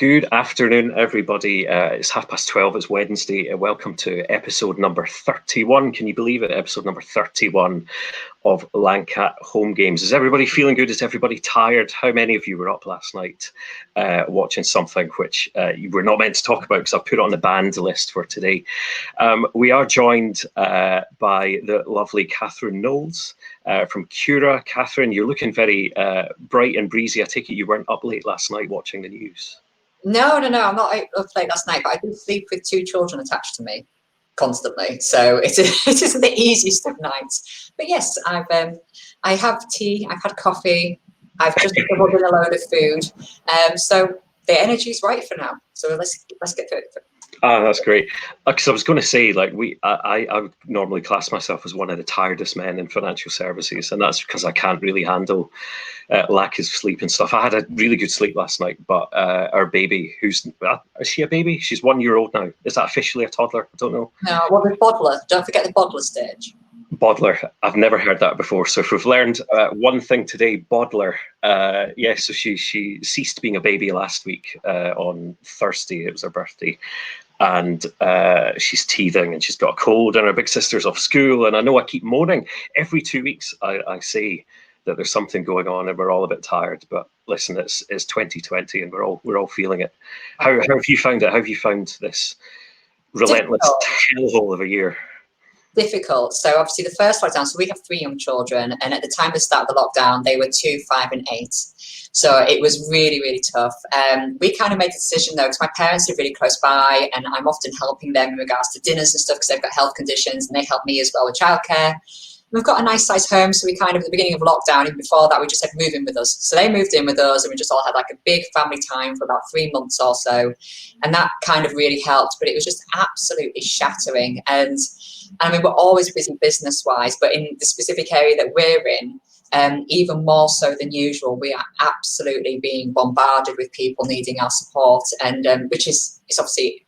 Good afternoon, everybody. It's 12:30. It's Wednesday. Welcome to episode number 31. Can you believe it? Episode number 31 of Lancat Home Games. Is everybody feeling good? Is everybody tired? How many of you were up last night watching something which you were not meant to talk about because I put it on the banned list for today? We are joined by the lovely Kathryn Knowles from CURA. Kathryn, you're looking very bright and breezy. I take it you weren't up late last night watching the news. No, I'm not up late last night, but I do sleep with two children attached to me constantly, so it isn't the easiest of nights. But yes, I have tea, I've had coffee, I've just doubled in a load of food, so the energy's right for now. So let's get to it. Oh, that's great. Because I was going to say, like, I would normally class myself as one of the tiredest men in financial services, and that's because I can't really handle lack of sleep and stuff. I had a really good sleep last night, but our baby, is she a baby? She's 1 year old now. Is that officially a toddler? I don't know. No, well, the boddler. Don't forget the boddler stage. Boddler. I've never heard that before. So if we've learned one thing today, boddler. Yes, so she ceased being a baby last week on Thursday. It was her birthday. And she's teething and she's got a cold and her big sister's off school. And I know I keep moaning. Every 2 weeks I say that there's something going on and we're all a bit tired. But listen, it's 2020 and we're all feeling it. How have you found it? How have you found this relentless hellhole of a year? Difficult. So obviously the first lockdown, so we have 3 young children, and at the time of the start of the lockdown they were 2, 5 and 8, so it was really tough. We kind of made the decision though, because my parents are really close by and I'm often helping them in regards to dinners and stuff because they've got health conditions, and they help me as well with childcare. We've got a nice sized home, so we kind of, at the beginning of lockdown, even before that, we just said move in with us. So they moved in with us and we just all had like a big family time for about 3 months or so, and that kind of really helped. But it was just absolutely shattering, and I mean, we're always busy business-wise, but in the specific area that we're in, even more so than usual, we are absolutely being bombarded with people needing our support, and which is obviously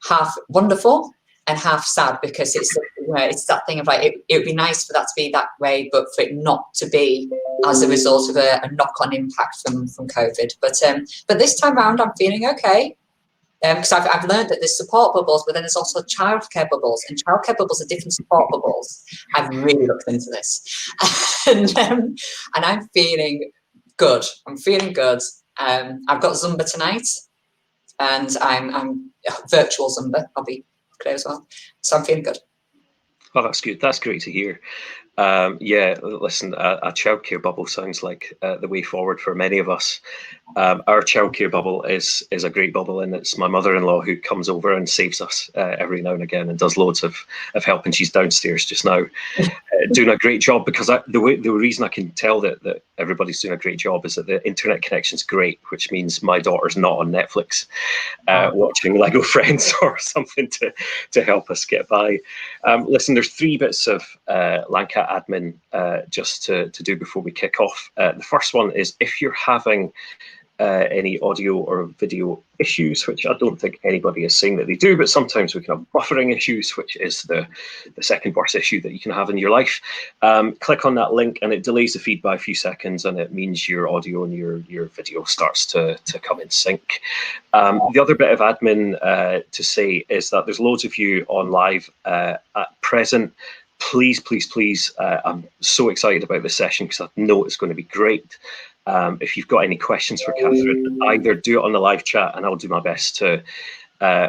half wonderful and half sad, because it's it's that thing of like it would be nice for that to be that way, but for it not to be as a result of a knock-on impact from COVID. But this time around, I'm feeling okay. Because I've learned that there's support bubbles, but then there's also childcare bubbles, and childcare bubbles are different support bubbles. I've really looked into this, and I'm feeling good. I'm feeling good. I've got Zumba tonight, and I'm virtual Zumba. I'll be clear as well. So I'm feeling good. Oh, that's good. That's great to hear. Yeah, listen, a childcare bubble sounds like the way forward for many of us. Our childcare bubble is a great bubble, and it's my mother-in-law who comes over and saves us every now and again and does loads of help. And she's downstairs just now doing a great job, because the reason I can tell that everybody's doing a great job is that the internet connection's great, which means my daughter's not on Netflix watching Lego Friends or something to help us get by. Listen, there's 3 bits of Lancat admin just to do before we kick off. The first one is, if you're having any audio or video issues, which I don't think anybody is saying that they do, but sometimes we can have buffering issues, which is the second worst issue that you can have in your life. Click on that link and it delays the feed by a few seconds, and it means your audio and your video starts to come in sync. The other bit of admin to say is that there's loads of you on live at present. Please, I'm so excited about this session because I know it's going to be great. If you've got any questions for Kathryn, either do it on the live chat and I'll do my best to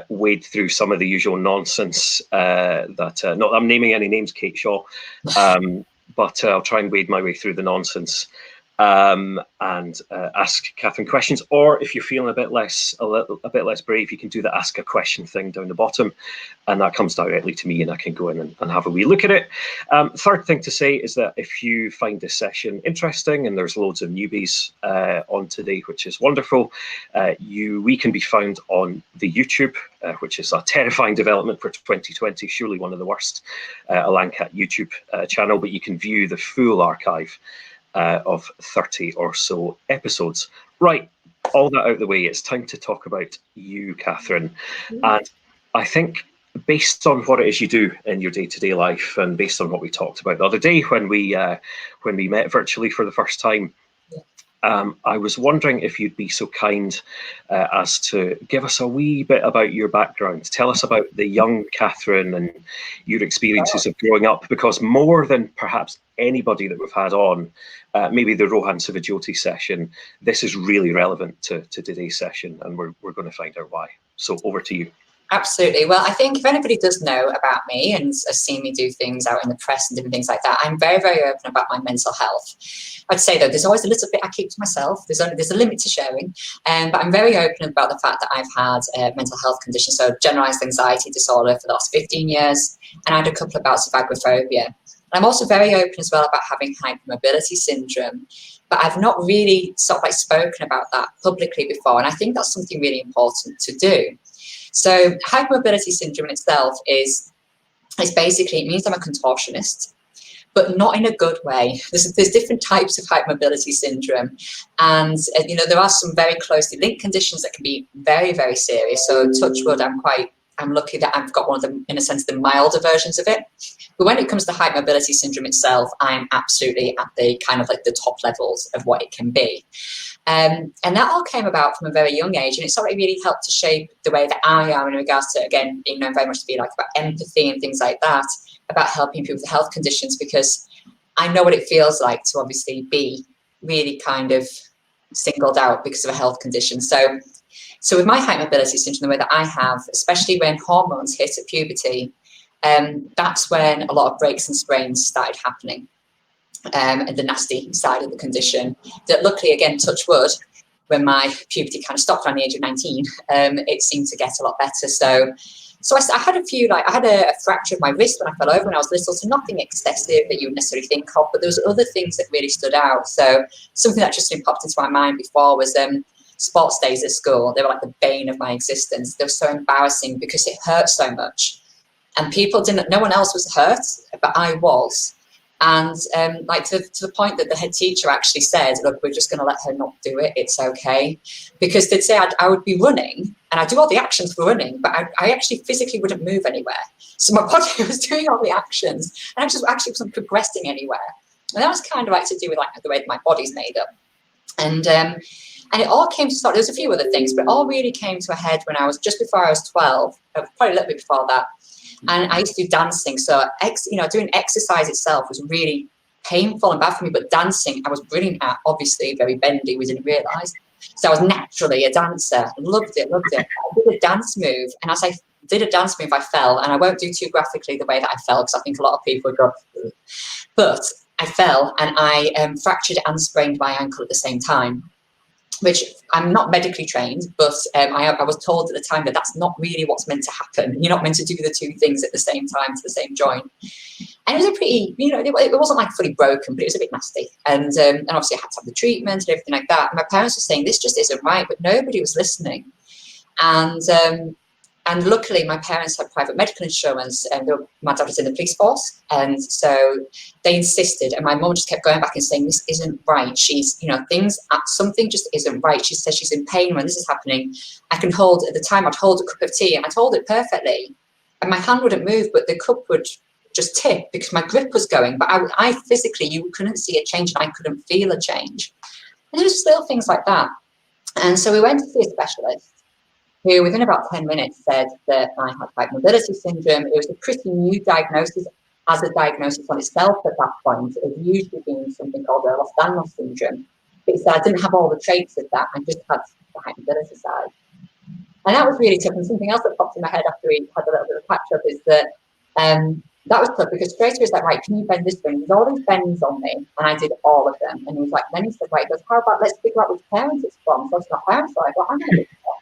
wade through some of the usual nonsense not that I'm naming any names, Kate Shaw, but I'll try and wade my way through the nonsense and ask Kathryn questions. Or if you're feeling a bit less brave, you can do the ask a question thing down the bottom, and that comes directly to me and I can go in and have a wee look at it. Third thing to say is that if you find this session interesting, and there's loads of newbies on today, which is wonderful, we can be found on the YouTube, which is a terrifying development for 2020, surely one of the worst, a Lancat YouTube channel, but you can view the full archive of 30 or so episodes. Right, all that out of the way, it's time to talk about you, Kathryn. And I think, based on what it is you do in your day-to-day life, and based on what we talked about the other day when we met virtually for the first time, I was wondering if you'd be so kind as to give us a wee bit about your background. Tell us about the young Kathryn and your experiences of growing up, because more than perhaps anybody that we've had on, maybe the Rohan Sivajoti session, this is really relevant to today's session, and we're going to find out why. So over to you. Absolutely. Well, I think if anybody does know about me and has seen me do things out in the press and different things like that, I'm very, very open about my mental health. I'd say, though, there's always a little bit I keep to myself. There's a limit to sharing. But I'm very open about the fact that I've had mental health conditions, so generalized anxiety disorder for the last 15 years, and I had a couple of bouts of agoraphobia. And I'm also very open as well about having hypermobility syndrome, but I've not really sort of like spoken about that publicly before, and I think that's something really important to do. So hypermobility syndrome in itself is basically, it means I'm a contortionist, but not in a good way. There's different types of hypermobility syndrome, and there are some very closely linked conditions that can be very, very serious. So touch wood, I'm lucky that I've got one of them, in a sense, the milder versions of it. But when it comes to hypermobility syndrome itself, I'm absolutely at the kind of like the top levels of what it can be. And that all came about from a very young age, and it sort of really helped to shape the way that I am in regards to, again, being known very much to be like about empathy and things like that, about helping people with health conditions, because I know what it feels like to obviously be really kind of singled out because of a health condition. So with my hypermobility syndrome, the way that I have, especially when hormones hit at puberty, that's when a lot of breaks and sprains started happening. And the nasty side of the condition that, luckily, again, touch wood, when my puberty kind of stopped around the age of 19, it seemed to get a lot better. So I had I had a fracture of my wrist when I fell over when I was little, so nothing excessive that you would necessarily think of, but there was other things that really stood out. So something that just popped into my mind before was sports days at school. They were like the bane of my existence. They were so embarrassing because it hurt so much, and no one else was hurt, but I was. And to the point that the head teacher actually said, look, we're just going to let her not do it. It's okay. Because they'd say I would be running and I'd do all the actions for running, but I actually physically wouldn't move anywhere. So my body was doing all the actions and I just actually wasn't progressing anywhere. And that was kind of like to do with like the way that my body's made up. And it all came to start. There's a few other things, but it all really came to a head when I was just before I was 12, probably a little bit before that. And I used to do dancing. So, doing exercise itself was really painful and bad for me. But dancing, I was brilliant at, obviously, very bendy, we didn't realise. So I was naturally a dancer. Loved it. I did a dance move. And as I did a dance move, I fell. And I won't do too graphically the way that I fell, because I think a lot of people would go, ugh. But I fell and I fractured and sprained my ankle at the same time, which I'm not medically trained, but I was told at the time that that's not really what's meant to happen. You're not meant to do the two things at the same time to the same joint. And it was a pretty, it wasn't like fully broken, but it was a bit nasty. And obviously I had to have the treatment and everything like that. And my parents were saying, this just isn't right, but nobody was listening. And luckily, my parents had private medical insurance, and my dad was in the police force, and so they insisted. And my mum just kept going back and saying, "This isn't right. She's, something just isn't right." She says she's in pain when this is happening. At the time, I'd hold a cup of tea, and I'd hold it perfectly, and my hand wouldn't move, but the cup would just tip because my grip was going. But I physically, you couldn't see a change, and I couldn't feel a change. And there was little things like that. And so we went to see a specialist, who within about 10 minutes said that I had hypermobility syndrome. It was a pretty new diagnosis as a diagnosis on itself at that point. It was usually being something called Ehlers-Danlos syndrome. But he said I didn't have all the traits of that, I just had the hypermobility side. And that was really tough. And something else that popped in my head after we had a little bit of catch up is that that was tough, because straight away he was like, right, can you bend this way? And there's all these bends on me, and I did all of them. And he was like, then he said, right, he goes, how about let's figure out which parents it's from. So it's not parents, so I thought, I'm going to look for.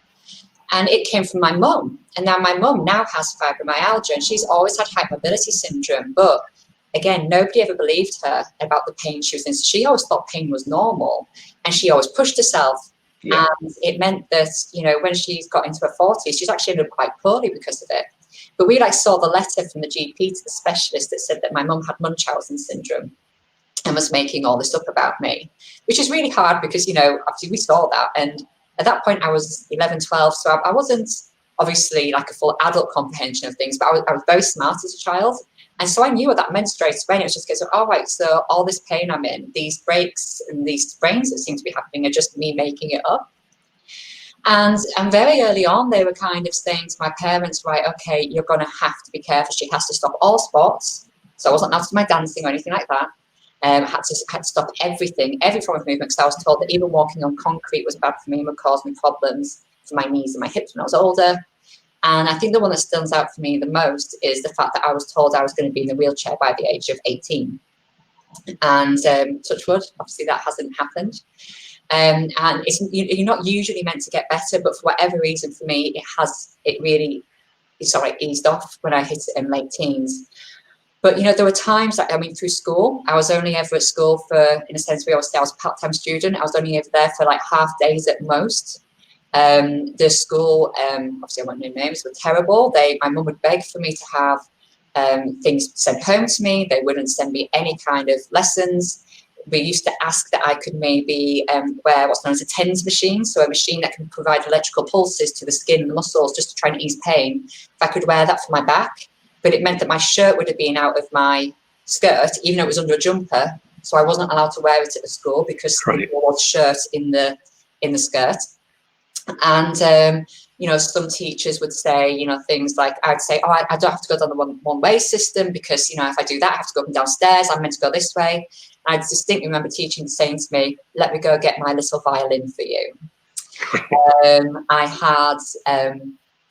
And it came from my mum. And now my mum now has fibromyalgia, and she's always had hypermobility syndrome. But again, nobody ever believed her about the pain she was in. So she always thought pain was normal, and she always pushed herself. Yeah. And it meant that, when she got into her 40s, she's actually ended up quite poorly because of it. But we saw the letter from the GP to the specialist that said that my mum had Munchausen syndrome and was making all this up about me, which is really hard because, obviously we saw that. And at that point, I was 11, 12, so I wasn't obviously like a full adult comprehension of things, but I was very smart as a child. And so I knew what that meant straight away. And it was just because, all right, so all this pain I'm in, these breaks and these sprains that seem to be happening are just me making it up. And very early on, they were kind of saying to my parents, right, okay, you're going to have to be careful. She has to stop all sports. So I wasn't allowed to do my dancing or anything like that. Had to stop everything, every form of movement, because I was told that even walking on concrete was bad for me and would cause me problems for my knees and my hips when I was older. And I think the one that stands out for me the most is the fact that I was told I was going to be in a wheelchair by the age of 18. And touch wood, obviously that hasn't happened. And you're not usually meant to get better, but for whatever reason, for me, it really eased off when I hit it in late teens. But, there were times that, through school, I was only ever at school for, in a sense, I was a part-time student. I was only ever there for like half days at most. The school, obviously I won't name names, were terrible. My mum would beg for me to have things sent home to me. They wouldn't send me any kind of lessons. We used to ask that I could maybe wear what's known as a TENS machine, so a machine that can provide electrical pulses to the skin and muscles just to try and ease pain. If I could wear that for my back, but it meant that my shirt would have been out of my skirt, even though it was under a jumper. So I wasn't allowed to wear it at the school because there was shirt in the skirt. And some teachers would say, things like, I'd say, oh, I don't have to go down the one-way system because, if I do that, I have to go up and downstairs. I'm meant to go this way. I distinctly remember teaching saying to me, let me go get my little violin for you.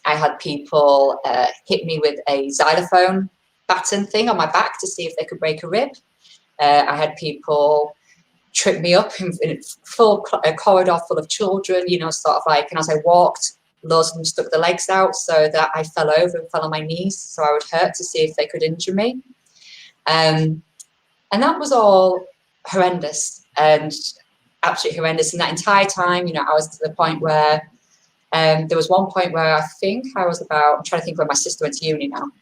I had people hit me with a xylophone baton thing on my back to see if they could break a rib. I had people trip me up in a full corridor full of children, and as I walked, loads of them stuck their legs out so that I fell over and fell on my knees so I would hurt to see if they could injure me. And that was all horrendous and absolutely horrendous. And that entire time, I was to the point where there was one point where I think I was I'm trying to think when my sister went to uni now.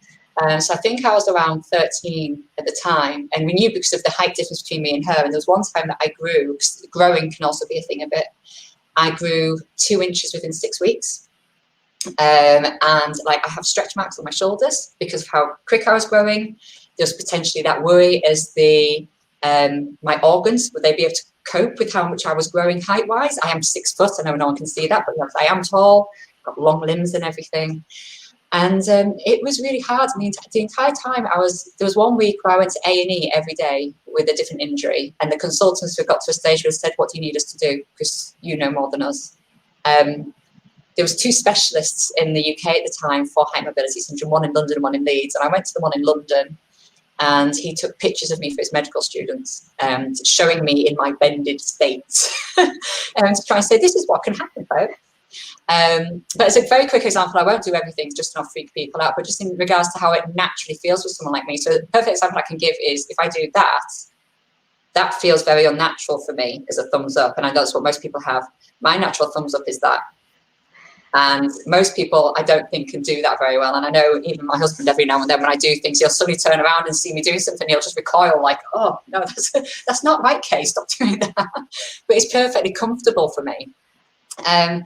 So I think I was around 13 at the time. And we knew because of the height difference between me and her. And there was one time that I grew, because growing can also be a thing a bit. I grew 2 inches within 6 weeks. And I have stretch marks on my shoulders because of how quick I was growing. There's potentially that worry as my organs, would they be able to cope with how much I was growing height-wise? I am 6 foot. I know no one can see that, but I am tall, got long limbs and everything. And it was really hard. The entire time there was 1 week where I went to A&E every day with a different injury. And the consultants who got to a stage where said, what do you need us to do? Because you know more than us. There was 2 specialists in the UK at the time for height mobility syndrome, one in London and one in Leeds. And I went to the one in London, and he took pictures of me for his medical students, showing me in my bended state, to try and say, this is what can happen, folks. But as a very quick example, I won't do everything just to not freak people out, but just in regards to how it naturally feels for someone like me. So the perfect example I can give is if I do that feels very unnatural for me as a thumbs up. And I know that's what most people have. My natural thumbs up is that. And most people, I don't think, can do that very well. And I know even my husband, every now and then when I do things, he'll suddenly turn around and see me doing something. He'll just recoil like, oh, no, that's not right, Kay, stop doing that. But it's perfectly comfortable for me. But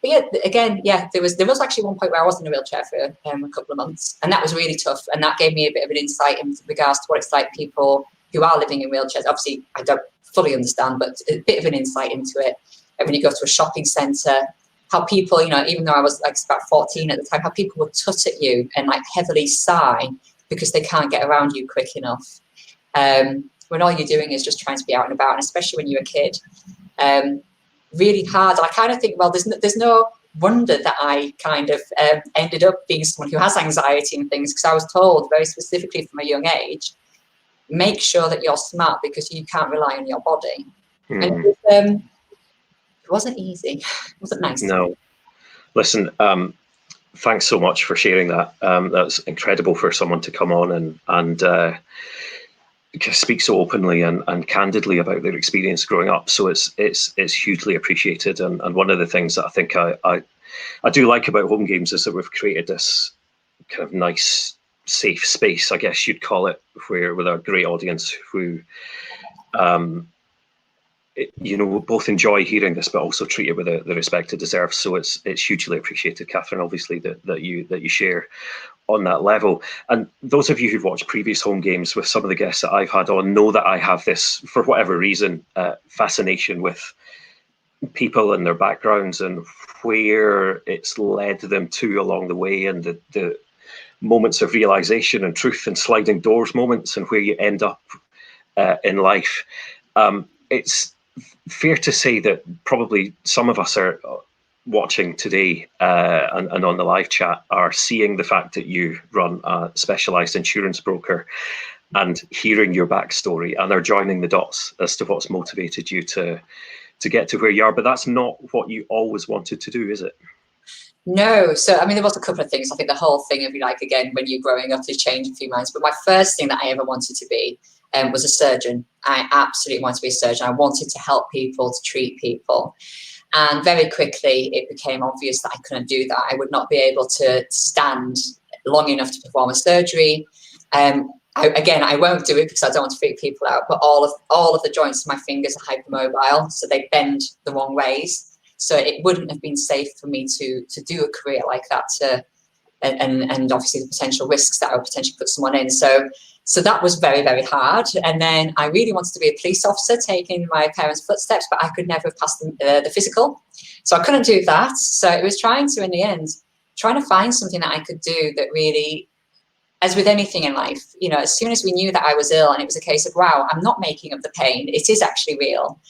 yeah, again, there was actually one point where I was in a wheelchair for a couple of months. And that was really tough. And that gave me a bit of an insight in regards to what it's like people who are living in wheelchairs. Obviously, I don't fully understand, but a bit of an insight into it. And when you go to a shopping centre, how people, even though I was about 14 at the time, how people will tut at you and heavily sigh because they can't get around you quick enough. When all you're doing is just trying to be out and about, and especially when you're a kid, really hard. I kind of think, well, there's no wonder that I kind of ended up being someone who has anxiety and things, because I was told very specifically from a young age, make sure that you're smart because you can't rely on your body. And it wasn't easy. It wasn't nice. No. Listen, thanks so much for sharing that. That's incredible for someone to come on and speak so openly and candidly about their experience growing up. So it's hugely appreciated. And one of the things that I think I do like about HomeGames is that we've created this kind of nice, safe space, I guess you'd call it, with our great audience who both enjoy hearing this, but also treat it with the respect it deserves. So it's hugely appreciated, Kathryn, obviously, that you share on that level. And those of you who've watched previous home games with some of the guests that I've had on know that I have this, for whatever reason, fascination with people and their backgrounds and where it's led them to along the way, and the moments of realization and truth and sliding doors moments, and where you end up in life. It's fair to say that probably some of us are watching today and on the live chat are seeing the fact that you run a specialised insurance broker and hearing your backstory, and are joining the dots as to what's motivated you to get to where you are. But that's not what you always wanted to do, is it? No. So, I mean, there was a couple of things. I think the whole thing of, like, again, when you're growing up, you change a few minds. But my first thing that I ever wanted to be was a surgeon. I absolutely wanted to be a surgeon. I wanted to help people, to treat people. And very quickly, it became obvious that I couldn't do that. I would not be able to stand long enough to perform a surgery. I won't do it because I don't want to freak people out. But all of the joints of my fingers are hypermobile, so they bend the wrong ways. So it wouldn't have been safe for me to do a career like that. And obviously the potential risks that I would potentially put someone in. So that was very, very hard. And then I really wanted to be a police officer, taking my parents' footsteps, but I could never have passed the physical. So I couldn't do that. So it was trying to find something that I could do that really, as with anything in life, as soon as we knew that I was ill and it was a case of, wow, I'm not making up the pain, it is actually real.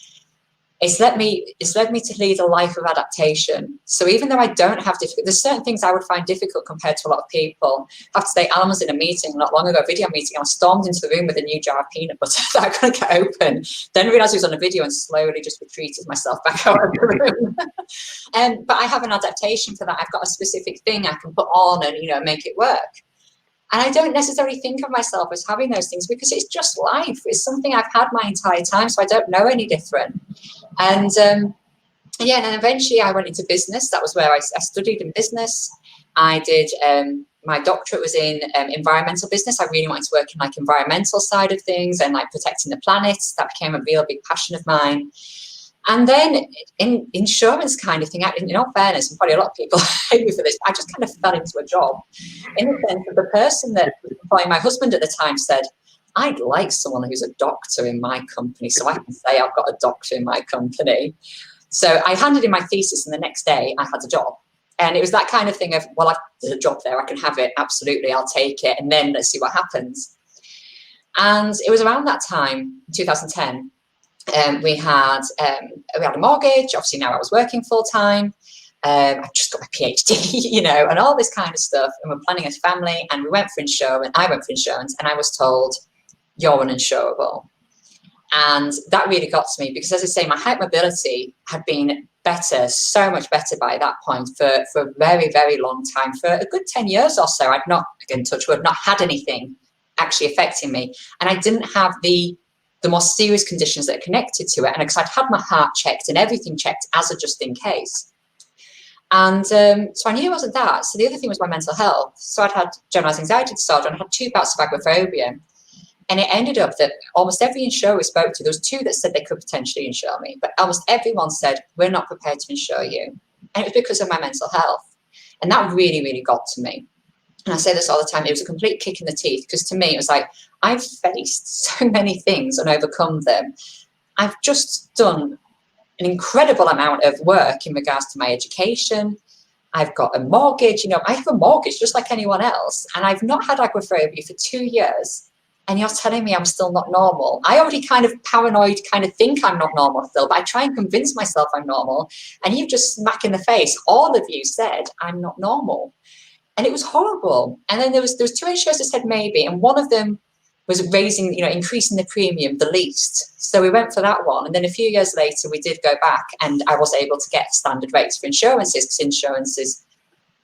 It's led me to lead a life of adaptation. So even though I don't have there's certain things I would find difficult compared to a lot of people. I have to say, Alan was in a meeting not long ago, a video meeting. I stormed into the room with a new jar of peanut butter that I couldn't get open. Then realised he was on a video and slowly just retreated myself back out of the room. But I have an adaptation for that. I've got a specific thing I can put on and make it work. And I don't necessarily think of myself as having those things because it's just life. It's something I've had my entire time, so I don't know any different. And and then eventually I went into business. That was where I studied in business. I did my doctorate was in environmental business. I really wanted to work in like environmental side of things and like protecting the planet. That became a real big passion of mine. And then in insurance kind of thing, in all fairness, and probably a lot of people hate me for this, I just kind of fell into a job in the sense that the person that was employing my husband at the time said, I'd like someone who's a doctor in my company, so I can say I've got a doctor in my company. So I handed in my thesis, and the next day I had a job. And it was that kind of thing of, well, there's a job there, I can have it, absolutely, I'll take it, and then let's see what happens. And it was around that time, 2010, we had a mortgage. Obviously, now I was working full time. I just got my PhD, and all this kind of stuff. And we're planning a family, and we went for insurance. I went for insurance, and I was told, you're uninsurable. And that really got to me because, as I say, my hypermobility had been better, so much better by that point for a very, very long time. For a good 10 years or so, I'd not, again, touch wood, not had anything actually affecting me. And I didn't have the more serious conditions that are connected to it. And because I'd had my heart checked and everything checked as a just in case. And so I knew it wasn't that. So the other thing was my mental health. So I'd had generalized anxiety disorder and I had 2 bouts of agoraphobia. And it ended up that almost every insurer we spoke to, there was 2 that said they could potentially insure me, but almost everyone said, we're not prepared to insure you. And it was because of my mental health. And that really, really got to me. And I say this all the time, it was a complete kick in the teeth, because to me, it was like, I've faced so many things and overcome them. I've just done an incredible amount of work in regards to my education. I've got a mortgage, I have a mortgage just like anyone else. And I've not had agoraphobia for 2 years. And you're telling me I'm still not normal. I already kind of paranoid, kind of think I'm not normal still, but I try and convince myself I'm normal. And you just smack in the face. All of you said I'm not normal. And it was horrible. And then there was 2 insurers that said maybe, and one of them was raising, increasing the premium the least. So we went for that one. And then a few years later, we did go back and I was able to get standard rates for insurances, because insurances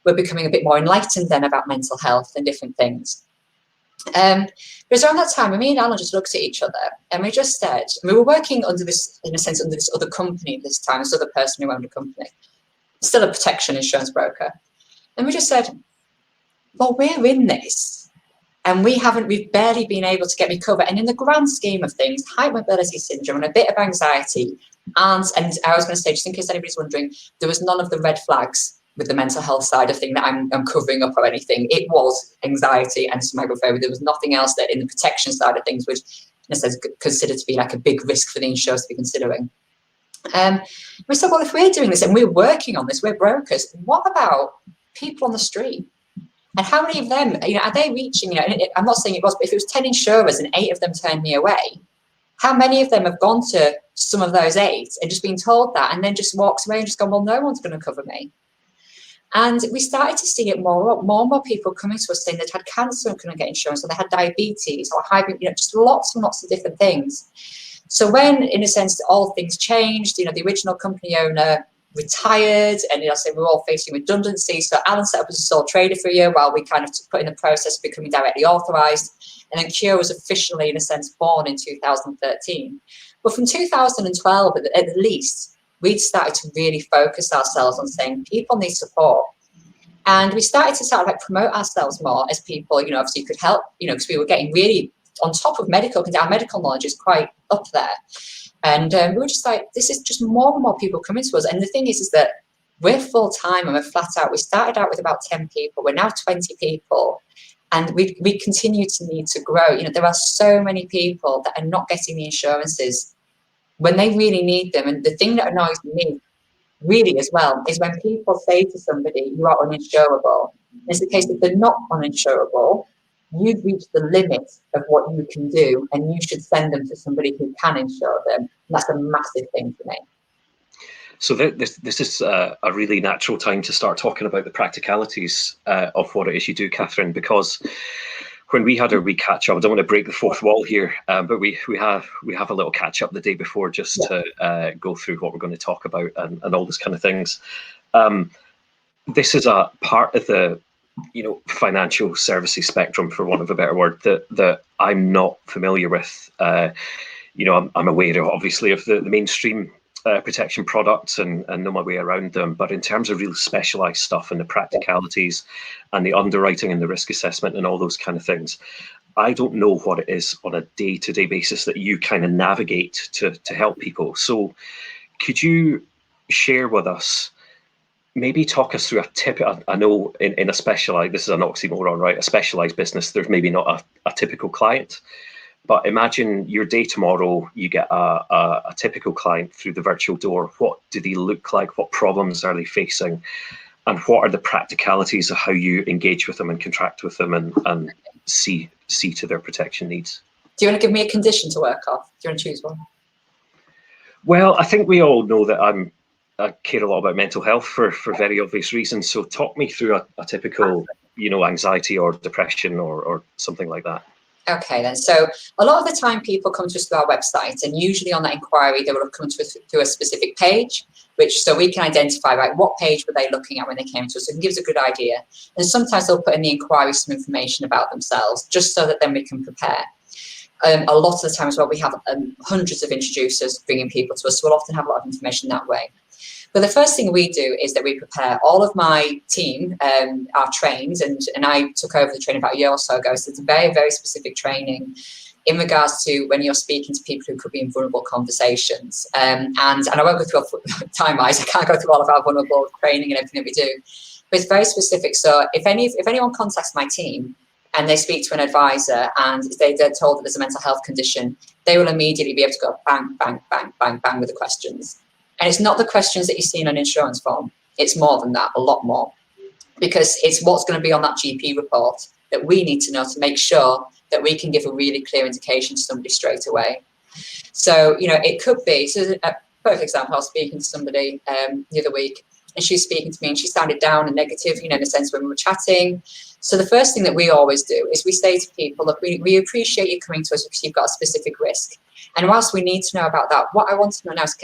were becoming a bit more enlightened then about mental health and different things. Because around that time, me and Alan just looked at each other and we just said, we were working under this other company at this time, this other person who owned a company, still a protection insurance broker. And we just said, well, we're in this. And we've barely been able to get me covered. And in the grand scheme of things, hypermobility syndrome and a bit of anxiety, and I was going to say, just in case anybody's wondering, there was none of the red flags with the mental health side of thing that I'm covering up or anything. It was anxiety and somagophobia. There was nothing else that in the protection side of things, which in a sense considered to be like a big risk for the insurers to be considering. We said, well, if we're doing this and we're working on this, we're brokers, what about people on the street? And how many of them, are they reaching, I'm not saying it was, but if it was 10 insurers and 8 of them turned me away, how many of them have gone to some of those 8 and just been told that and then just walks away and just gone, well, no one's going to cover me? And we started to see it more and more people coming to us saying they'd had cancer and couldn't get insurance, or they had diabetes or high, just lots and lots of different things. So when, in a sense, all things changed, the original company owner retired, and I said we were all facing redundancy. So Alan set up as a sole trader for a year while we kind of put in the process of becoming directly authorised. And then CURA was officially, in a sense, born in 2013. But from 2012, at least, we'd started to really focus ourselves on saying people need support. And we started to sort of like promote ourselves more as people, obviously could help, because we were getting really on top of medical, because our medical knowledge is quite up there. And we were just like, this is just more and more people coming to us. And the thing is that we're full time and we're flat out. We started out with about 10 people. We're now 20 people. And we continue to need to grow. There are so many people that are not getting the insurances when they really need them. And the thing that annoys me really as well is when people say to somebody, you are uninsurable. It's the case that they're not uninsurable. You've reached the limit of what you can do, and you should send them to somebody who can insure them. And that's a massive thing for me. So this is a really natural time to start talking about the practicalities of what it is you do, Kathryn, because when we had our wee catch up, I don't want to break the fourth wall here, but we have a little catch up the day before just to go through what we're going to talk about and all those kind of things. This is a part of the financial services spectrum, for want of a better word, that I'm not familiar with. I'm aware, obviously, of the mainstream protection products and know my way around them. But in terms of real specialised stuff and the practicalities and the underwriting and the risk assessment and all those kind of things, I don't know what it is on a day-to-day basis that you kind of navigate to help people. So could you share with us, maybe talk us through a tip? I know in a specialised, this is an oxymoron, right? A specialised business, there's maybe not a typical client, but imagine your day tomorrow, you get a typical client through the virtual door. What do they look like? What problems are they facing? And what are the practicalities of how you engage with them and contract with them and see to their protection needs? Do you want to give me a condition to work off? Do you want to choose one? Well, I think we all know that I care a lot about mental health for very obvious reasons. So talk me through a typical, anxiety or depression or something like that. Okay, then. So a lot of the time people come to us through our website, and usually on that inquiry, they will have come to us through a specific page, so we can identify, right, what page were they looking at when they came to us. So it gives a good idea. And sometimes they'll put in the inquiry some information about themselves, just so that then we can prepare. A lot of the time as well, we have hundreds of introducers bringing people to us, so we'll often have a lot of information that way. But the first thing we do is that we prepare. All of my team are trained, and I took over the training about a year or so ago. So it's a very, very specific training in regards to when you're speaking to people who could be in vulnerable conversations. And I won't go through time-wise. I can't go through all of our vulnerable training and everything that we do. But it's very specific. So if anyone contacts my team and they speak to an advisor and they're told that there's a mental health condition, they will immediately be able to go bang, bang, bang, bang, bang with the questions. And it's not the questions that you see in an insurance form. It's more than that, a lot more. Because it's what's going to be on that GP report that we need to know to make sure that we can give a really clear indication to somebody straight away. So, it could be, so a perfect example, I was speaking to somebody the other week, and she was speaking to me and she sounded down and negative, in a sense when we were chatting. So the first thing that we always do is we say to people, look, we appreciate you coming to us because you've got a specific risk. And whilst we need to know about that, what I want to know now is,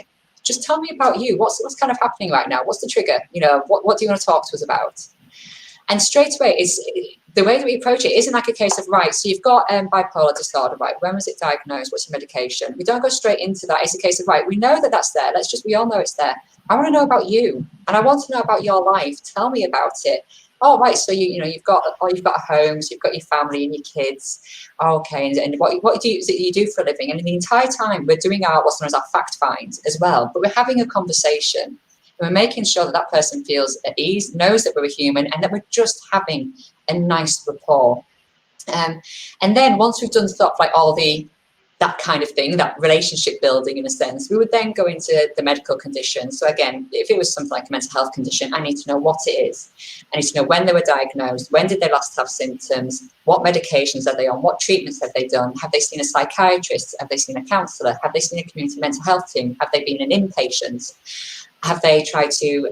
just tell me about you. What's kind of happening right now? What's the trigger? What do you want to talk to us about? And straight away, the way that we approach it isn't like a case of, right, so you've got bipolar disorder, right? When was it diagnosed? What's your medication? We don't go straight into that. It's a case of, right, we know that that's there. We all know it's there. I want to know about you, and I want to know about your life. Tell me about it. oh, right, so you've got a home, so you've got your family and your kids. Oh, okay, and what do you do for a living? And the entire time we're doing what's known as our fact find as well, but we're having a conversation. We're making sure that that person feels at ease, knows that we're a human, and that we're just having a nice rapport. And then once we've done stuff like that kind of thing, that relationship building in a sense, we would then go into the medical condition. So again, if it was something like a mental health condition, I need to know what it is. I need to know when they were diagnosed, when did they last have symptoms, what medications are they on, what treatments have they done, have they seen a psychiatrist, have they seen a counsellor, have they seen a community mental health team, have they been an inpatient, have they tried to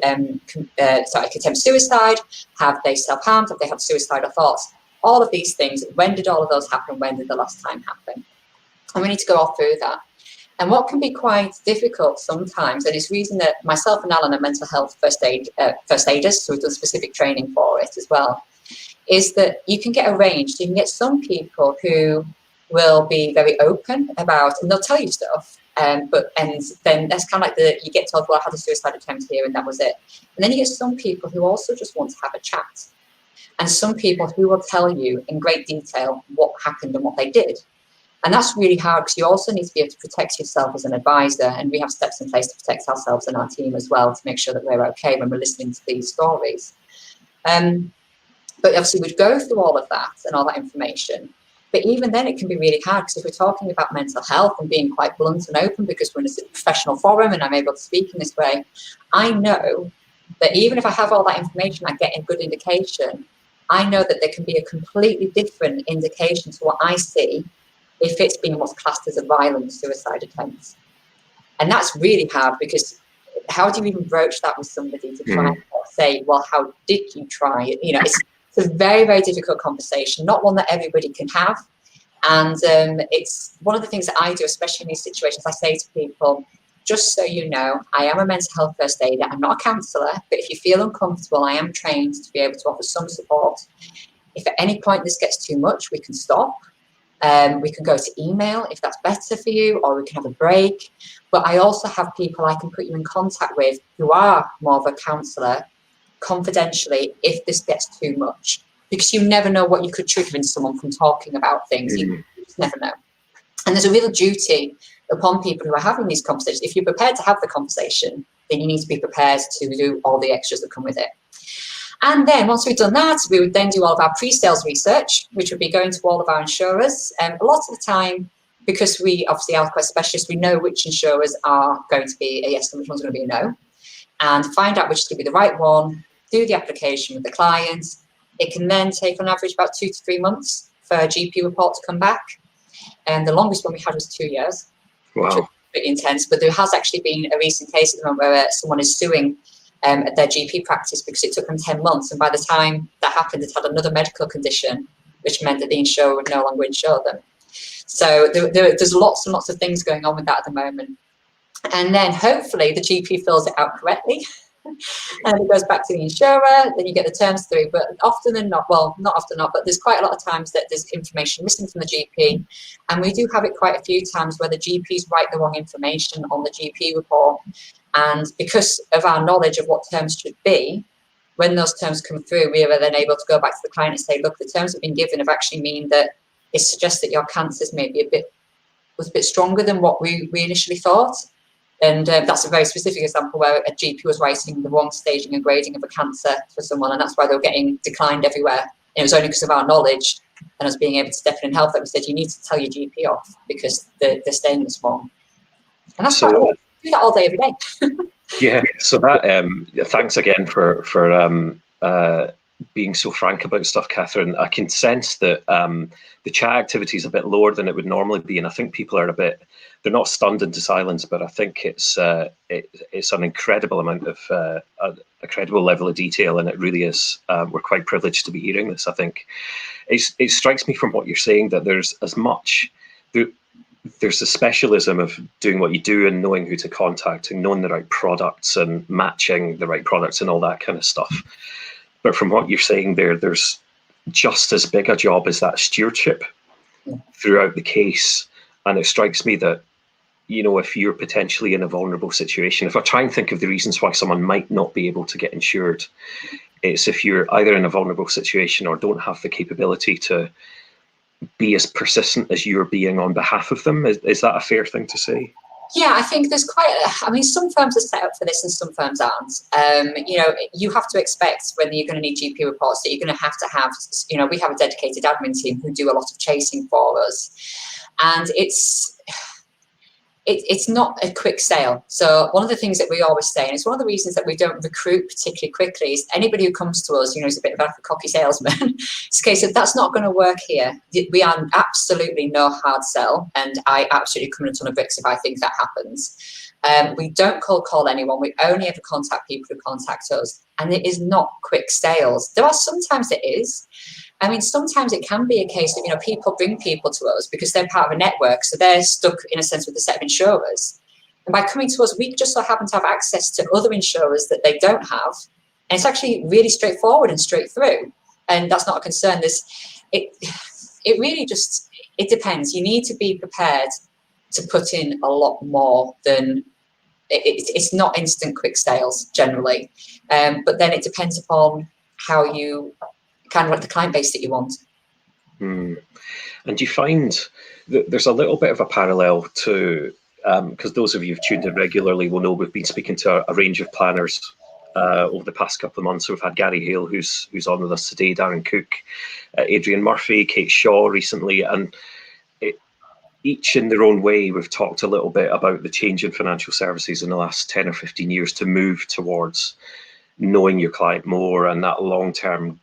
attempt suicide, have they self-harmed, have they had suicidal thoughts, all of these things. When did all of those happen? When did the last time happen? And we need to go all through that. And what can be quite difficult sometimes, and it's the reason that myself and Alan are mental health first aiders, so we've done specific training for it as well, is that you can get a range. You can get some people who will be very open about, and they'll tell you stuff, and then that's kind of like you get told, well, I had a suicide attempt here and that was it. And then you get some people who also just want to have a chat. And some people who will tell you in great detail what happened and what they did. And that's really hard because you also need to be able to protect yourself as an advisor. And we have steps in place to protect ourselves and our team as well to make sure that we're okay when we're listening to these stories. But obviously we'd go through all of that and all that information. But even then it can be really hard because if we're talking about mental health and being quite blunt and open because we're in a professional forum and I'm able to speak in this way, I know that even if I have all that information, I get a good indication. I know that there can be a completely different indication to what I see if it's being what's classed as a violent suicide attempt. And that's really hard because how do you even broach that with somebody to try and say, well, how did you try it? It's a very, very difficult conversation, not one that everybody can have. And it's one of the things that I do, especially in these situations. I say to people, just so you know, I am a mental health first aider. I'm not a counsellor, but if you feel uncomfortable, I am trained to be able to offer some support. If at any point this gets too much, we can stop. We can go to email if that's better for you, or we can have a break. But I also have people I can put you in contact with who are more of a counsellor confidentially if this gets too much. Because you never know what you could trigger in someone from talking about things. You just never know. And there's a real duty upon people who are having these conversations. If you're prepared to have the conversation, then you need to be prepared to do all the extras that come with it. And then once we've done that, we would then do all of our pre-sales research, which would be going to all of our insurers. A lot of the time, because we obviously are quite specialists, we know which insurers are going to be a yes and which one's going to be a no, and find out which is going to be the right one, do the application with the client. It can then take on average about 2 to 3 months for a GP report to come back. And the longest one we had was 2 years. Wow. Which was pretty intense. But there has actually been a recent case at the moment where someone is suing at their GP practice because it took them 10 months. And by the time that happened, it had another medical condition, which meant that the insurer would no longer insure them. So there's lots and lots of things going on with that at the moment. And then hopefully the GP fills it out correctly. And it goes back to the insurer, then you get the terms through. But often than not, well, not often not, but there's quite a lot of times that there's information missing from the GP. And we do have it quite a few times where the GPs write the wrong information on the GP report. And because of our knowledge of what terms should be, when those terms come through, we are then able to go back to the client and say, look, the terms that have been given have actually mean that it suggests that your cancers maybe was a bit stronger than what we initially thought. And that's a very specific example where a GP was writing the wrong staging and grading of a cancer for someone, and that's why they were getting declined everywhere. And it was only because of our knowledge and us being able to step in and help that we said, you need to tell your GP off because they're staying this wrong. And that's quite hard. Do that all day, every day. Yeah, so that thanks again for being so frank about stuff, Kathryn. I can sense that the chat activity is a bit lower than it would normally be, and I think people are they're not stunned into silence, but I think it's an incredible amount of a credible level of detail, and it really is. We're quite privileged to be hearing this. I think it strikes me from what you're saying that there's there's the specialism of doing what you do and knowing who to contact and knowing the right products and matching the right products and all that kind of stuff. But from what you're saying there's just as big a job as that stewardship throughout the case. And it strikes me that, if you're potentially in a vulnerable situation, if I try and think of the reasons why someone might not be able to get insured, It's if you're either in a vulnerable situation or don't have the capability to be as persistent as you're being on behalf of them. Is that a fair thing to say? Yeah, I think there's I mean, some firms are set up for this and some firms aren't. You know, you have to expect when you're going to need GP reports that you're going to have, you know, we have a dedicated admin team who do a lot of chasing for us. And it's not a quick sale. So one of the things that we always say, and it's one of the reasons that we don't recruit particularly quickly, is anybody who comes to us, you know, is a bit of a cocky salesman. It's a case of that's not going to work here. We are absolutely no hard sell, and I absolutely come in a ton of bricks if I think that happens. We don't cold call anyone. We only ever contact people who contact us, and it is not quick sales. There are sometimes it is. I mean, sometimes it can be a case of, you know, people bring people to us because they're part of a network, so they're stuck in a sense with a set of insurers. And by coming to us, we just so happen to have access to other insurers that they don't have, and it's actually really straightforward and straight through. And that's not a concern. It really just, it depends. You need to be prepared to put in a lot more than it's not instant quick sales generally, but then it depends upon how you kind of like the client base that you want. And do you find that there's a little bit of a parallel to, because those of you who've tuned in regularly will know we've been speaking to a range of planners over the past couple of months. So we've had Gary Hale, who's on with us today, Darren Cook, Adrian Murphy, Kate Shaw recently, and each in their own way, we've talked a little bit about the change in financial services in the last 10 or 15 years to move towards knowing your client more and that long-term,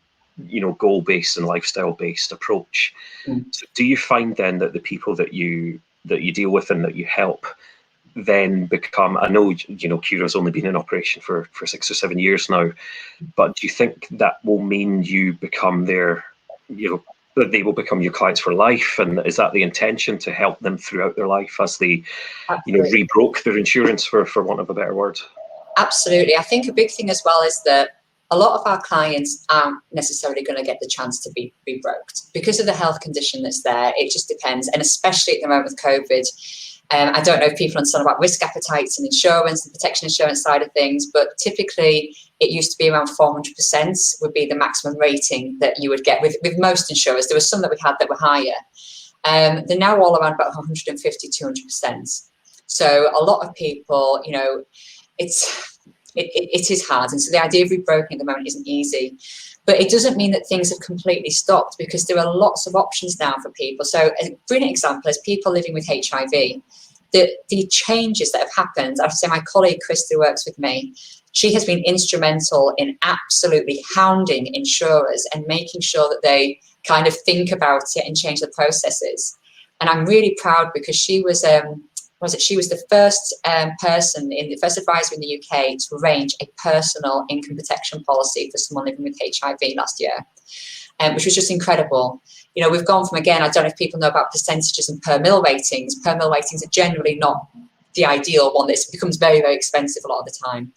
you know, goal-based and lifestyle-based approach. So do you find then that the people that you deal with and that you help then become, I know, you know, CURA's only been in operation for 6 or 7 years now, but do you think that will mean you become their, you know, that they will become your clients for life? And is that the intention, to help them throughout their life as they, you know, rebroke their insurance, for want of a better word? Absolutely. I think a big thing as well is that a lot of our clients aren't necessarily going to get the chance to be rebroked because of the health condition that's there. It just depends. And especially at the moment with COVID, I don't know if people understand about risk appetites and insurance and protection insurance side of things, but typically it used to be around 400% would be the maximum rating that you would get with most insurers. There were some that we had that were higher. They're now all around about 150, 200%. So a lot of people, you know, it is hard. And so the idea of rebroking at the moment isn't easy. But it doesn't mean that things have completely stopped, because there are lots of options now for people. So a brilliant example is people living with HIV. The changes that have happened, I have to say my colleague Chris, who works with me, she has been instrumental in absolutely hounding insurers and making sure that they kind of think about it and change the processes. And I'm really proud because she was she was the first person, in the first advisor in the UK to arrange a personal income protection policy for someone living with HIV last year, which was just incredible. You know, we've gone from, again, I don't know if people know about percentages and per mil ratings. Per mil ratings are generally not the ideal one. It becomes very, very expensive a lot of the time.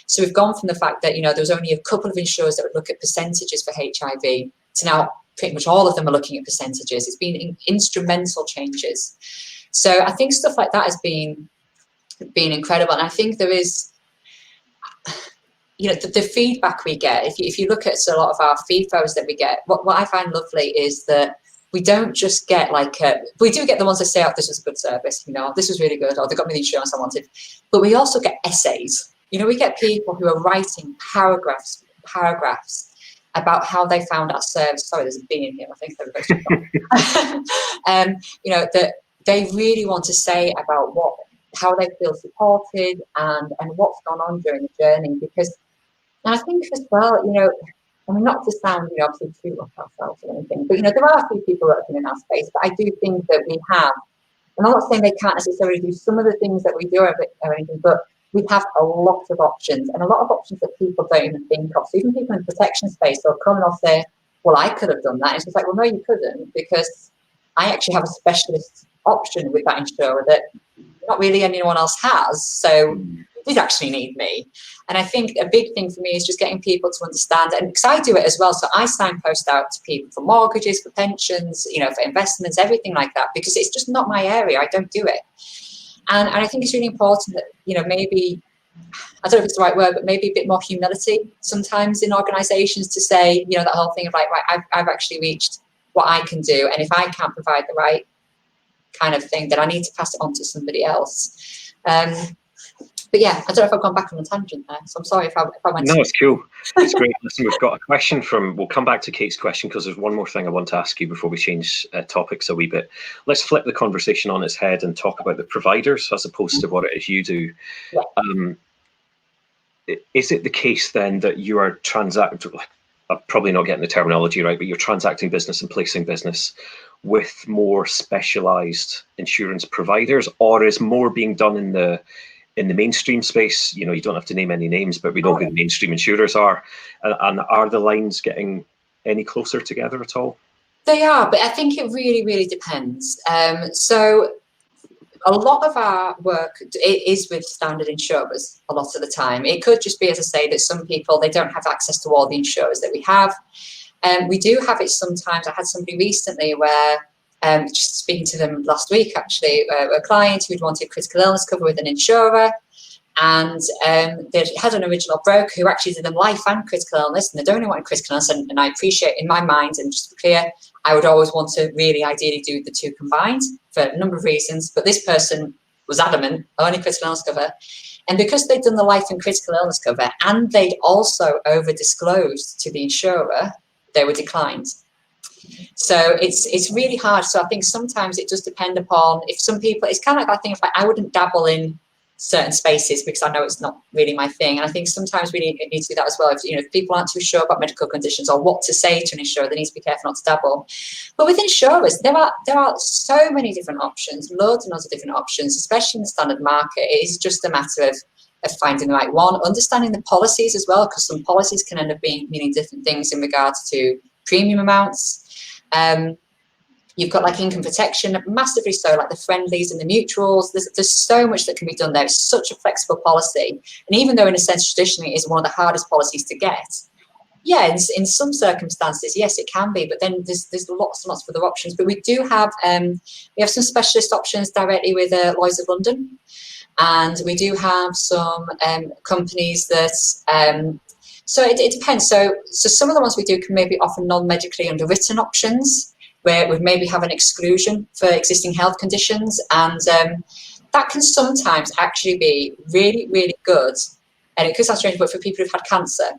So we've gone from the fact that, you know, there was only a couple of insurers that would look at percentages for HIV to now pretty much all of them are looking at percentages. It's been instrumental changes. So I think stuff like that has been incredible. And I think there is, you know, the feedback we get, if you look at a lot of our feedbacks that we get, what I find lovely is that we don't just get like, we do get the ones that say, oh, this was a good service, you know, this was really good, or they got me the insurance I wanted. But we also get essays. You know, we get people who are writing paragraphs about how they found our service. Sorry, there's a bee in here. I think everybody's you know, that they really want to say about how they feel supported and what's gone on during the journey. Because, and I think as well, you know, I mean, not to sound, you know, obviously too much ourselves or anything, but, you know, there are a few people working in our space, but I do think that we have, and I'm not saying they can't necessarily do some of the things that we do or anything, but we have a lot of options, and a lot of options that people don't even think of. So even people in the protection space will come and they'll say, well, I could have done that. And it's just like, well, no, you couldn't, because I actually have a specialist option with that insurer that not really anyone else has. So you did actually need me. And I think a big thing for me is just getting people to understand, and because I do it as well. So I signpost out to people for mortgages, for pensions, you know, for investments, everything like that, because it's just not my area. I don't do it. And I think it's really important that, you know, maybe I don't know if it's the right word, but maybe a bit more humility sometimes in organisations to say, that whole thing of like, right, I've actually reached what I can do, and if I can't provide the right kind of thing, then I need to pass it on to somebody else. But yeah, I don't know if I've gone back on a tangent there, so I'm sorry if I went. No, it's cool. It's great. Listen, we've got a question we'll come back to Kate's question because there's one more thing I want to ask you before we change topics a wee bit. Let's flip the conversation on its head and talk about the providers as opposed to what it is you do. Yeah. Is it the case then that you are I'm probably not getting the terminology right, but you're transacting business and placing business with more specialised insurance providers, or is more being done in the mainstream space? You don't have to name any names, but we know who the mainstream insurers are. And are the lines getting any closer together at all? They are, but I think it really, really depends. So a lot of our work is with standard insurers a lot of the time. It could just be, as I say, that some people, they don't have access to all the insurers that we have. We do have it sometimes. I had somebody recently where, just speaking to them last week actually, a client who'd wanted critical illness cover with an insurer, and they had an original broker who actually did them life and critical illness, and they only wanted critical illness, and I appreciate, in my mind, and just to be clear, I would always want to really ideally do the two combined for a number of reasons, but this person was adamant, only critical illness cover. And because they'd done the life and critical illness cover and they'd also over-disclosed to the insurer, they were declined. So it's really hard. So I think sometimes it does depend upon, if some people, it's kind of like, I think, if I wouldn't dabble in certain spaces because I know it's not really my thing. And I think sometimes we need to do that as well. If people aren't too sure about medical conditions or what to say to an insurer, they need to be careful not to dabble. But with insurers, there are so many different options, loads and loads of different options, especially in the standard market. It is just a matter of finding the right one, understanding the policies as well, because some policies can end up meaning different things in regards to premium amounts. You've got like income protection, massively so, like the friendlies and the mutuals. There's so much that can be done there. It's such a flexible policy. And even though in a sense traditionally it is one of the hardest policies to get, yeah, in some circumstances, yes, it can be, but then there's lots and lots of other options. But we do have, we have some specialist options directly with Lloyd's of London. And we do have some companies that, so it depends. So some of the ones we do can maybe offer non-medically underwritten options, where we maybe have an exclusion for existing health conditions. And that can sometimes actually be really, really good. And it could sound strange, but for people who've had cancer,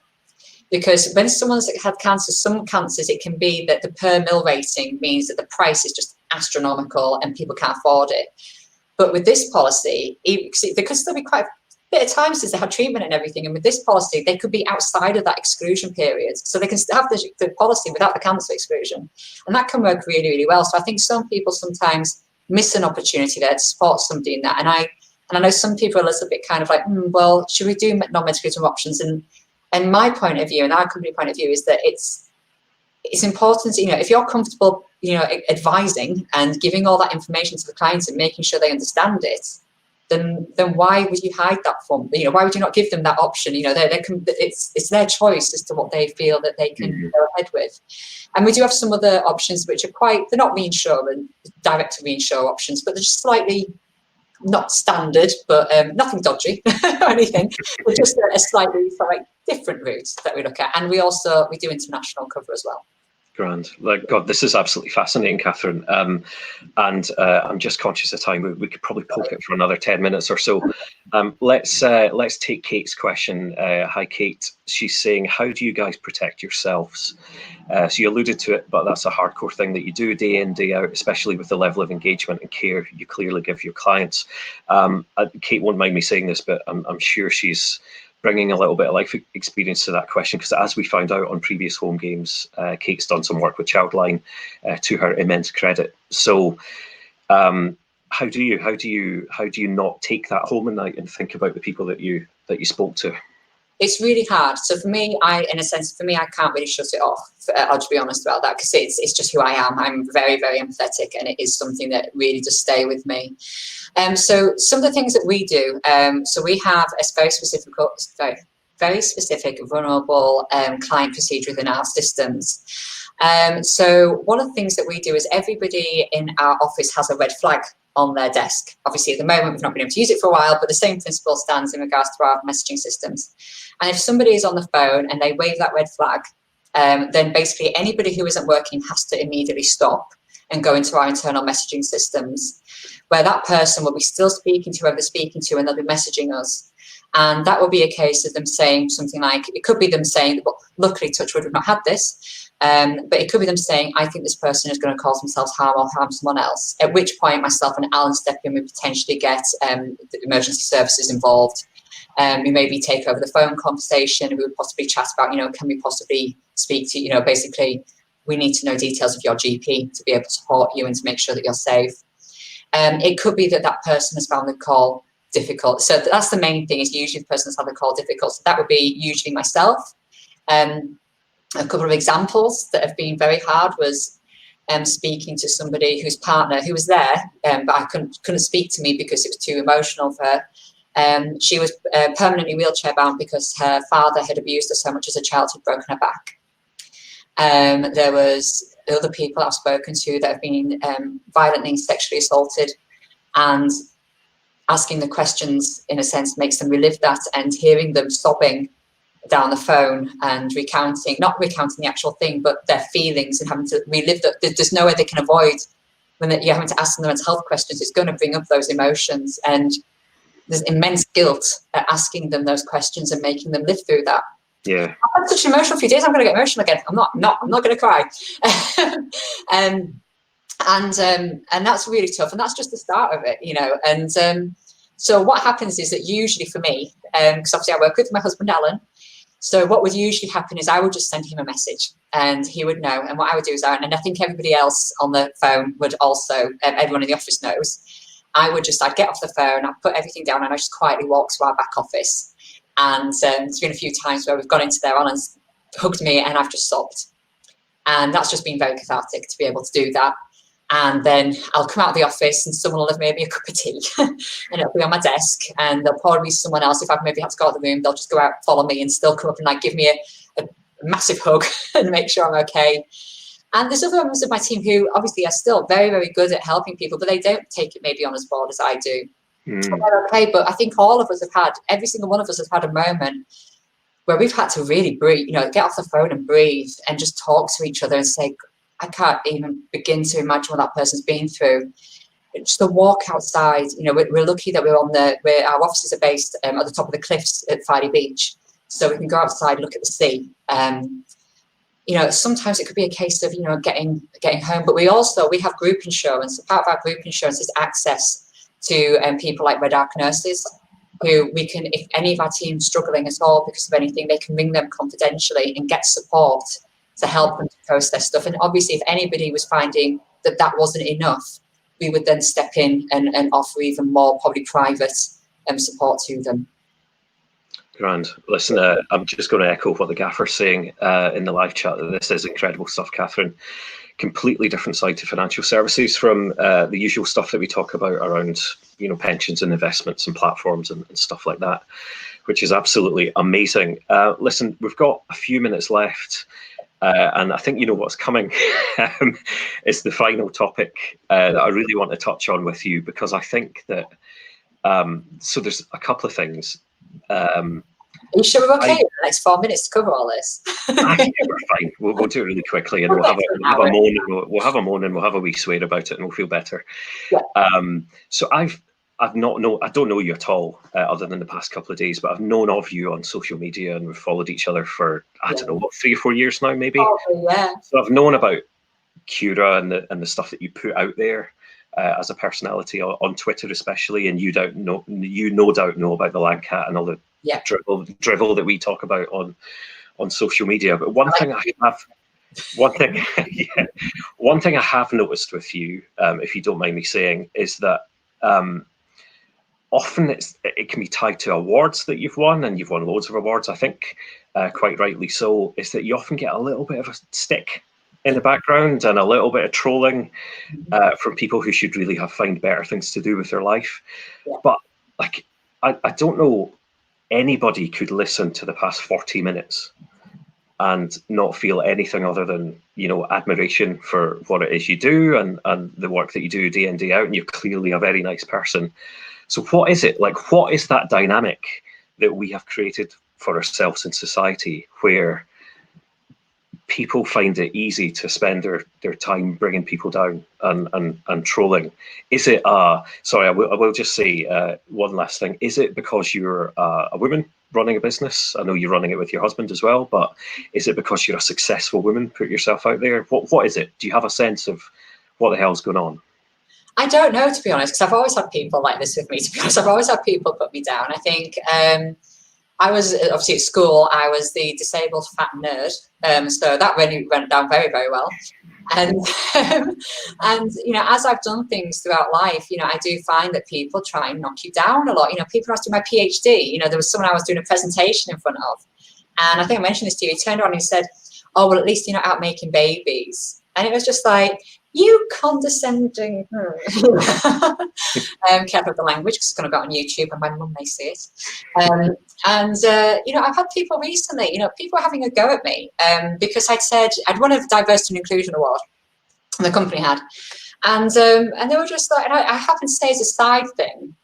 because when someone's had cancer, some cancers, it can be that the per mil rating means that the price is just astronomical and people can't afford it. But with this policy, because there'll be quite a bit of time since they had treatment and everything, and with this policy, they could be outside of that exclusion period. So they can have the policy without the cancer exclusion. And that can work really, really well. So I think some people sometimes miss an opportunity there to support somebody in that. And I know some people are a little bit kind of like, well, should we do non-medical options? And my point of view, and our company point of view, is that it's important, if you're comfortable, advising and giving all that information to the clients and making sure they understand it, then why would you hide that from? Why would you not give them that option? It's their choice as to what they feel that they can go ahead with. And we do have some other options which are they're not reinsurance, direct to reinsure options, but they're just slightly not standard, but nothing dodgy or anything. But just a slightly different route that we look at. And we do international cover as well. Grand. God, this is absolutely fascinating, Kathryn. And I'm just conscious of time. We could probably poke it for another 10 minutes or so. Let's take Kate's question. Hi, Kate. She's saying, how do you guys protect yourselves? So you alluded to it, but that's a hardcore thing that you do day in, day out, especially with the level of engagement and care you clearly give your clients. Kate won't mind me saying this, but I'm sure she's bringing a little bit of life experience to that question, because as we found out on previous home games, Kate's done some work with Childline to her immense credit. So how do you not take that home at night and think about the people that you spoke to? It's really hard. So for me, I can't really shut it off. I'll just be honest about that, because it's just who I am. I'm very, very empathetic, and it is something that really does stay with me. So some of the things that we do, so we have a very specific vulnerable client procedure within our systems. So one of the things that we do is everybody in our office has a red flag on their desk. Obviously, at the moment, we've not been able to use it for a while, but the same principle stands in regards to our messaging systems. And if somebody is on the phone and they wave that red flag, then basically anybody who isn't working has to immediately stop and go into our internal messaging systems, where that person will be still speaking to whoever they're speaking to, and they'll be messaging us. And that will be a case of them saying something like, it could be them saying, well, luckily, touch wood, we've not had this, but it could be them saying, I think this person is going to cause themselves harm or harm someone else, at which point myself and Alan step in, we potentially get the emergency services involved. We maybe take over the phone conversation, we would possibly chat about, can we possibly speak to, basically, we need to know details of your GP to be able to support you and to make sure that you're safe. It could be that that person has found the call difficult. So that's the main thing, is usually the person has had the call difficult. So that would be usually myself. A couple of examples that have been very hard was speaking to somebody whose partner, who was there, but I couldn't speak to me because it was too emotional for her. She was permanently wheelchair bound because her father had abused her so much as a child, he'd broken her back. There was other people I've spoken to that have been violently and sexually assaulted, and asking the questions, in a sense, makes them relive that, and hearing them sobbing down the phone and not recounting the actual thing, but their feelings, and having to relive that. There's no way they can avoid when you're having to ask them the mental health questions. It's going to bring up those emotions, and there's immense guilt at asking them those questions and making them live through that. Yeah, I've had such an emotional few days. I'm going to get emotional again. I'm not going to cry. And that's really tough, and that's just the start of it, and so what happens is that usually for me, because obviously I work with my husband Alan, so what would usually happen is I would just send him a message and he would know, and what I would do is, and I think everybody else on the phone would also, everyone in the office knows, I'd get off the phone, I'd put everything down, and I just quietly walk to our back office. And there's been a few times where we've gone into there, Alan's hugged me and I've just sobbed, and that's just been very cathartic to be able to do that. And then I'll come out of the office and someone will have made me a cup of tea and it'll be on my desk, and there'll probably be someone else, if I've maybe had to go out of the room, they'll just go out, follow me, and still come up and give me a massive hug and make sure I'm okay. And there's other members of my team who obviously are still very, very good at helping people, but they don't take it maybe on as board as I do. They're okay, but I think every single one of us has had a moment where we've had to really breathe, get off the phone and breathe and just talk to each other and say, I can't even begin to imagine what that person's been through. Just the walk outside, we're lucky that our offices are based at the top of the cliffs at Friday Beach, so we can go outside and look at the sea. Sometimes it could be a case of, getting home, but we have group insurance. Part of our group insurance is access to people like Red Arc nurses, who we can, if any of our team's struggling at all because of anything, they can ring them confidentially and get support to help them to process stuff. And obviously, if anybody was finding that wasn't enough, we would then step in and offer even more, probably private support to them. Grand. Listen, I'm just going to echo what the gaffer's saying in the live chat. This is incredible stuff, Kathryn. Completely different side to financial services from the usual stuff that we talk about around, pensions and investments and platforms and stuff like that, which is absolutely amazing. Listen, we've got a few minutes left. And I think you know what's coming. It's the final topic that I really want to touch on with you, because I think that so there's a couple of things. Are you sure we're okay in the next 4 minutes to cover all this? I think we're fine. We'll do it really quickly, and we'll have a moan and we'll have a wee swear about it, and we'll feel better. Yeah. So I don't know you at all, other than the past couple of days, but I've known of you on social media, and we've followed each other for, I don't know, 3 or 4 years now, maybe. Oh, yeah. So I've known about CURA and the stuff that you put out there as a personality on Twitter, especially, and you no doubt know about the Landcat and all the drivel that we talk about on social media. But one thing I have noticed with you, if you don't mind me saying, is that often it can be tied to awards that you've won, and you've won loads of awards, I think, quite rightly so, is that you often get a little bit of a stick in the background and a little bit of trolling from people who should really find better things to do with their life. Yeah. But I don't know anybody could listen to the past 40 minutes and not feel anything other than, you know, admiration for what it is you do, and the work that you do day in, day out, and you're clearly a very nice person. So what is it? Like, what is that dynamic that we have created for ourselves in society where people find it easy to spend their time bringing people down and trolling? Is it, sorry, I will just say one last thing. Is it because you're a woman running a business? I know you're running it with your husband as well, but is it because you're a successful woman, put yourself out there? What is it? Do you have a sense of what the hell's going on? I don't know, to be honest, because I've always had people like this with me, to be honest. I've always had people put me down. I think I was, obviously at school, I was the disabled fat nerd. So that really went down very, very well. And, and, you know, as I've done things throughout life, you know, I do find that people try and knock you down a lot. You know, people asked me my PhD, you know, there was someone I was doing a presentation in front of. And I think I mentioned this to you. He turned around and he said, oh, well, at least you're not out making babies. And it was just like, you condescending. Careful of the language, because it's going to go on YouTube and my mum may see it. You know, I've had people recently, you know, people were having a go at me because I'd said I'd won a diversity and inclusion award, and the company had, and they were just like, and I happened to say as a side thing,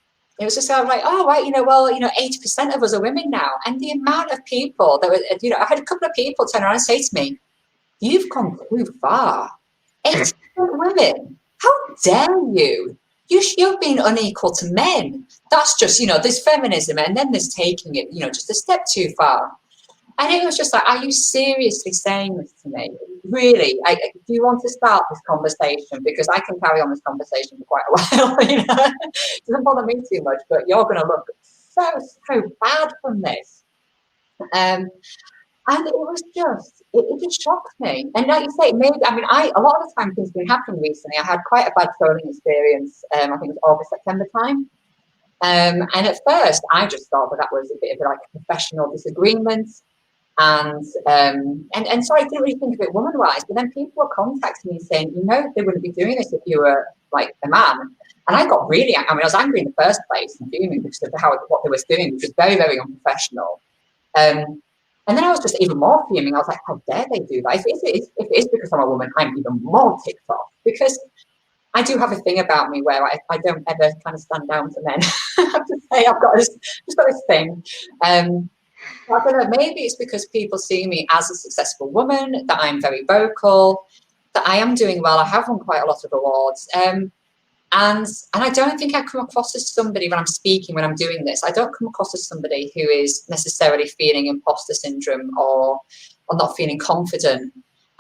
it was just kind of like, oh, right, you know, well, you know, 80% of us are women now, and the amount of people that were, you know, I had a couple of people turn around and say to me, you've gone too far. 80% women, how dare you? You're being unequal to men. That's just, you know, there's feminism and then there's taking it, you know, just a step too far. And it was just like, are you seriously saying this to me? Really? Do you want to start this conversation? Because I can carry on this conversation for quite a while. You know? It doesn't bother me too much, but you're going to look so bad from this. And it was just, it just shocked me. And like you say, maybe, I mean, a lot of the time things have been happening recently. I had quite a bad trolling experience, I think it was August, September time. And at first, I just thought that was a bit of like a professional disagreement. And sorry, I didn't really think of it woman-wise, but then people were contacting me saying, you know, they wouldn't be doing this if you were like a man. And I got really, I mean, I was angry in the first place and fuming because of what they were doing, which was very, very unprofessional. And then I was just even more fuming. I was like, how dare they do that? If it is because I'm a woman, I'm even more ticked off, because I do have a thing about me where I don't ever kind of stand down to men. I have to say, I've got just got this thing. I don't know, maybe it's because people see me as a successful woman, that I'm very vocal, that I am doing well. I have won quite a lot of awards. And I don't think I come across as somebody when I'm speaking, when I'm doing this, I don't come across as somebody who is necessarily feeling imposter syndrome or not feeling confident.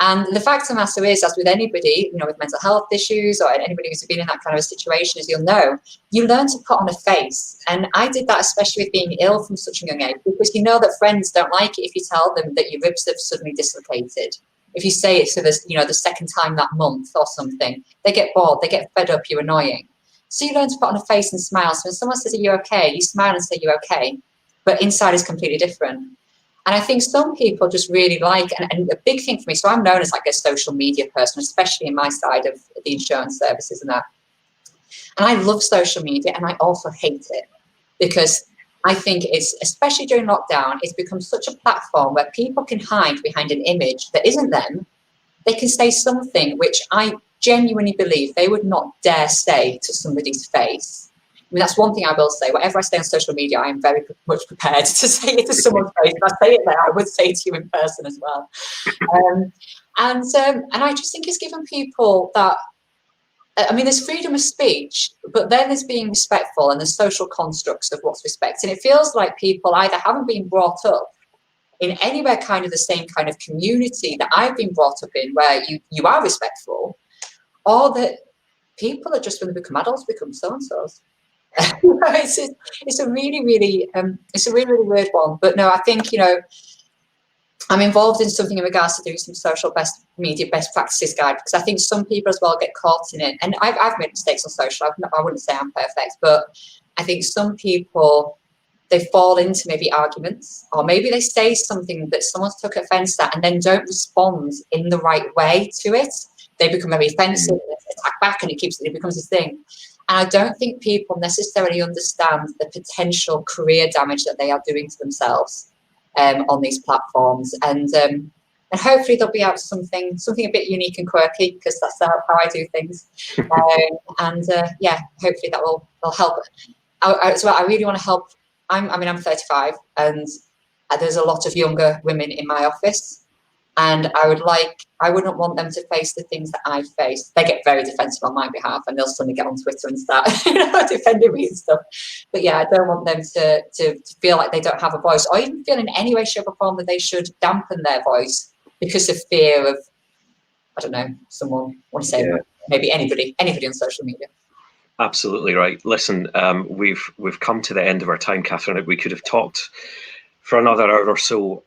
And the fact of the matter is, as with anybody, you know, with mental health issues or anybody who's been in that kind of a situation, as you'll know, you learn to put on a face. And I did that, especially with being ill from such a young age, because you know that friends don't like it if you tell them that your ribs have suddenly dislocated. If you say it to this, you know, the second time that month or something, they get bored, they get fed up, you're annoying. So you learn to put on a face and smile. So when someone says, are you okay? You smile and say, you're okay. But inside is completely different. And I think some people just really like, and a big thing for me, so I'm known as like a social media person, especially in my side of the insurance services and that. And I love social media, and I also hate it, because I think it's, especially during lockdown, it's become such a platform where people can hide behind an image that isn't them. They can say something which I genuinely believe they would not dare say to somebody's face. I mean, that's one thing I will say. Whatever I say on social media, I am very much prepared to say it to someone's face. If I say it there, I would say it to you in person as well. And I just think it's given people that, I mean, there's freedom of speech, but then there's being respectful and the social constructs of what's respect. And it feels like people either haven't been brought up in anywhere kind of the same kind of community that I've been brought up in, where you are respectful, or that people are just, when they become adults, become so-and-sos. It's a really, really weird one. But no, I think, you know, I'm involved in something in regards to doing some social media best practices guide, because I think some people as well get caught in it. And I've made mistakes on social. I wouldn't say I'm perfect, but I think some people, they fall into maybe arguments, or maybe they say something that someone's took offense at and then don't respond in the right way to it. They become very offensive, they attack back, and it becomes this thing. And I don't think people necessarily understand the potential career damage that they are doing to themselves on these platforms. And and hopefully they'll be out something a bit unique and quirky, because that's how I do things. Yeah, hopefully that will help. So I really want to help. I'm 35, and there's a lot of younger women in my office. And I wouldn't want them to face the things that I face. They get very defensive on my behalf, and they'll suddenly get on Twitter and start defending me and stuff. But yeah, I don't want them to feel like they don't have a voice, or even feel in any way, shape or form that they should dampen their voice because of fear of, I don't know, someone want to say, maybe anybody on social media. Absolutely right. Listen, we've come to the end of our time, Kathryn. We could have talked for another hour or so.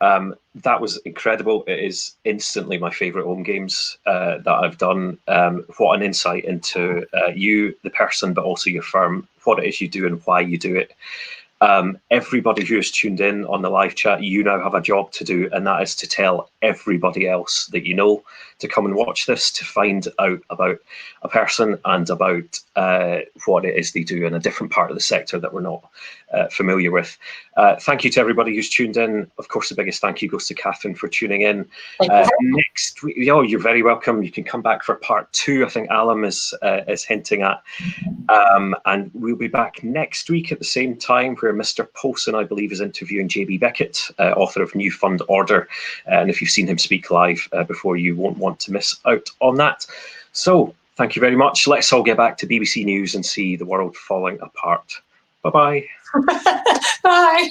That was incredible. It is instantly my favourite HomeGames that I've done. What an insight into you, the person, but also your firm, what it is you do and why you do it. Everybody who has tuned in on the live chat, you now have a job to do, and that is to tell everybody else that you know to come and watch this, to find out about a person and about what it is they do in a different part of the sector that we're not familiar with. Thank you to everybody who's tuned in. Of course, the biggest thank you goes to Kathryn for tuning in. Next week, you're very welcome. You can come back for part 2. I think Alan is hinting at. And we'll be back next week at the same time, where Mr. Poulsen, I believe, is interviewing JB Beckett, author of New Fund Order. And if you've seen him speak live before, you won't want to miss out on that. So thank you very much. Let's all get back to BBC News and see the world falling apart. Bye-bye. Bye.